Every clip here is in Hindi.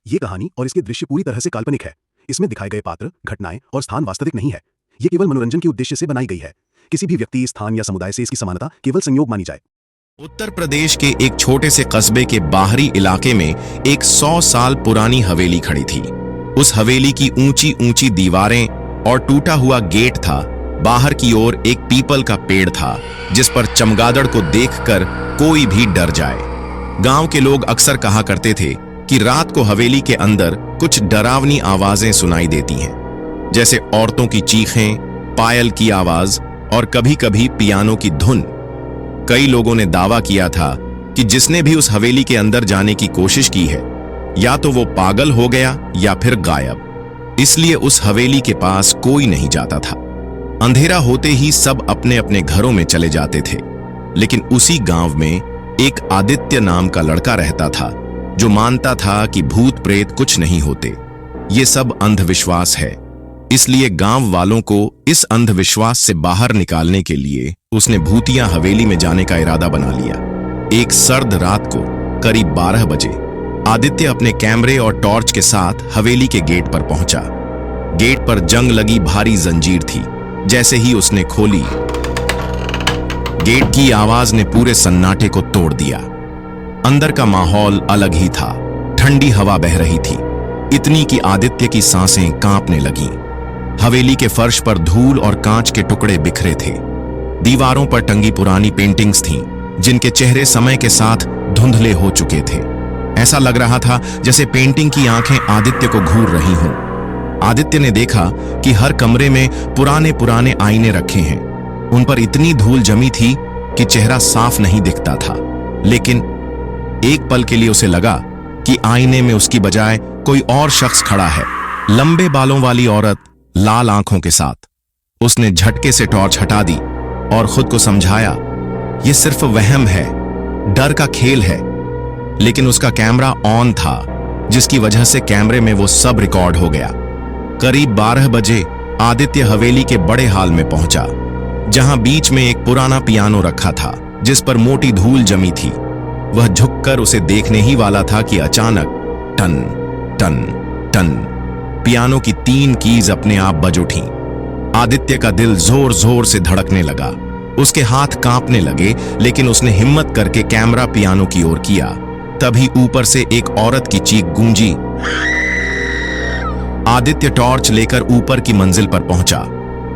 ये कहानी और इसके दृश्य पूरी तरह से काल्पनिक है। इसमें दिखाए गए पात्र, घटनाएं और स्थान वास्तविक नहीं है। ये केवल मनोरंजन के उद्देश्य से बनाई गई है। किसी भी व्यक्ति, स्थान या समुदाय से इसकी समानता केवल संयोग मानी जाए। उत्तर प्रदेश के एक छोटे से कस्बे के बाहरी इलाके में एक 100 साल पुरानी हवेली खड़ी थी। उस हवेली की ऊंची ऊंची दीवारें और टूटा हुआ गेट था। बाहर की ओर एक पीपल का पेड़ था जिस पर चमगादड़ को देखकर कोई भी डर जाए। गांव के लोग अक्सर कहा करते थे कि रात को हवेली के अंदर कुछ डरावनी आवाजें सुनाई देती हैं, जैसे औरतों की चीखें, पायल की आवाज और कभी-कभी पियानो की धुन। कई लोगों ने दावा किया था कि जिसने भी उस हवेली के अंदर जाने की कोशिश की है, या तो वो पागल हो गया या फिर गायब। इसलिए उस हवेली के पास कोई नहीं जाता था। अंधेरा होते ही सब अपने अपने घरों में चले जाते थे। लेकिन उसी गांव में एक आदित्य नाम का लड़का रहता था जो मानता था कि भूत प्रेत कुछ नहीं होते। ये सब अंधविश्वास है। इसलिए गांव वालों को इस अंधविश्वास से बाहर निकालने के लिए उसने भूतिया हवेली में जाने का इरादा बना लिया। एक सर्द रात को करीब 12 बजे आदित्य अपने कैमरे और टॉर्च के साथ हवेली के गेट पर पहुंचा। गेट पर जंग लगी भारी जंजीर थी। जैसे ही उसने खोली, गेट की आवाज ने पूरे सन्नाटे को तोड़ दिया। अंदर का माहौल अलग ही था। ठंडी हवा बह रही थी, इतनी कि आदित्य की सांसें कांपने लगीं। हवेली के फर्श पर धूल और कांच के टुकड़े बिखरे थे। दीवारों पर टंगी पुरानी पेंटिंग्स थीं, जिनके चेहरे समय के साथ धुंधले हो चुके थे। ऐसा लग रहा था जैसे पेंटिंग की आंखें आदित्य को घूर रही हों। आदित्य ने देखा कि हर कमरे में पुराने पुराने आईने रखे हैं। उन पर इतनी धूल जमी थी कि चेहरा साफ नहीं दिखता था। लेकिन एक पल के लिए उसे लगा कि आईने में उसकी बजाय कोई और शख्स खड़ा है, लंबे बालों वाली औरत, लाल आंखों के साथ। उसने झटके से टॉर्च हटा दी और खुद को समझाया, यह सिर्फ वहम है, डर का खेल है। लेकिन उसका कैमरा ऑन था, जिसकी वजह से कैमरे में वो सब रिकॉर्ड हो गया। करीब 12 बजे आदित्य हवेली के बड़े हाल में पहुंचा, जहां बीच में एक पुराना पियानो रखा था जिस पर मोटी धूल जमी थी। वह झुककर उसे देखने ही वाला था कि अचानक टन टन टन पियानो की 3 कीज अपने आप बज उठीं। आदित्य का दिल जोर जोर से धड़कने लगा। उसके हाथ कांपने लगे, लेकिन उसने हिम्मत करके कैमरा पियानो की ओर किया। तभी ऊपर से एक औरत की चीख गूंजी। आदित्य टॉर्च लेकर ऊपर की मंजिल पर पहुंचा।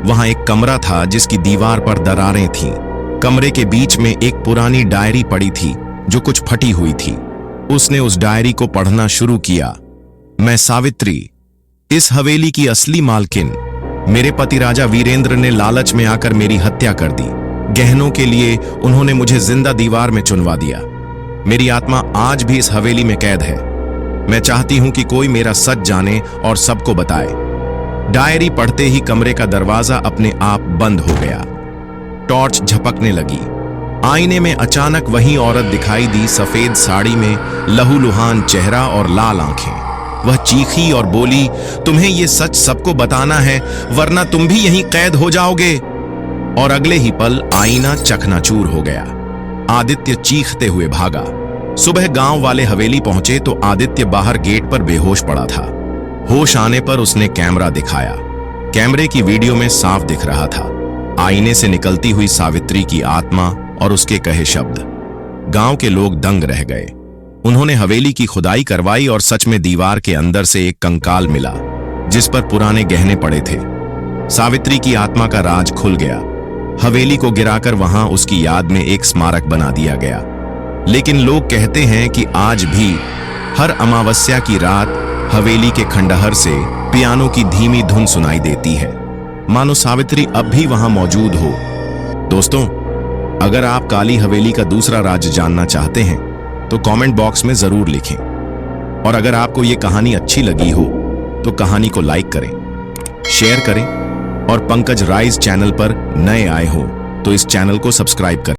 वहां एक कमरा था जिसकी दीवार पर दरारें थीं। कमरे के बीच में एक पुरानी डायरी पड़ी थी जो कुछ फटी हुई थी। उसने उस डायरी को पढ़ना शुरू किया। मैं सावित्री, इस हवेली की असली मालकिन। मेरे पति राजा वीरेंद्र ने लालच में आकर मेरी हत्या कर दी। गहनों के लिए उन्होंने मुझे जिंदा दीवार में चुनवा दिया। मेरी आत्मा आज भी इस हवेली में कैद है। मैं चाहती हूं कि कोई मेरा सच जाने और सबको बताए। डायरी पढ़ते ही कमरे का दरवाजा अपने आप बंद हो गया। टॉर्च झपकने लगी। आईने में अचानक वही औरत दिखाई दी, सफेद साड़ी में, लहूलुहान चेहरा और लाल आंखें। वह चीखी और बोली, तुम्हें यह सच सबको बताना है, वरना तुम भी यहीं कैद हो जाओगे। और अगले ही पल आईना चकनाचूर हो गया। आदित्य चीखते हुए भागा। सुबह गांव वाले हवेली पहुंचे तो आदित्य बाहर गेट पर बेहोश पड़ा था। होश आने पर उसने कैमरा दिखाया। कैमरे की वीडियो में साफ दिख रहा था आईने से निकलती हुई सावित्री की आत्मा और उसके कहे शब्द। गांव के लोग दंग रह गए। उन्होंने हवेली की खुदाई करवाई और सच में दीवार के अंदर से एक कंकाल मिला जिस पर पुराने गहने पड़े थे। सावित्री की आत्मा का राज खुल गया। हवेली को गिराकर वहां उसकी याद में एक स्मारक बना दिया गया। लेकिन लोग कहते हैं कि आज भी हर अमावस्या की रात हवेली के खंडहर से पियानो की धीमी धुन सुनाई देती है, मानो सावित्री अब भी वहां मौजूद हो। दोस्तों, अगर आप काली हवेली का दूसरा राज जानना चाहते हैं तो कमेंट बॉक्स में जरूर लिखें। और अगर आपको ये कहानी अच्छी लगी हो तो कहानी को लाइक करें, शेयर करें और पंकज राइज चैनल पर नए आए हो तो इस चैनल को सब्सक्राइब करें।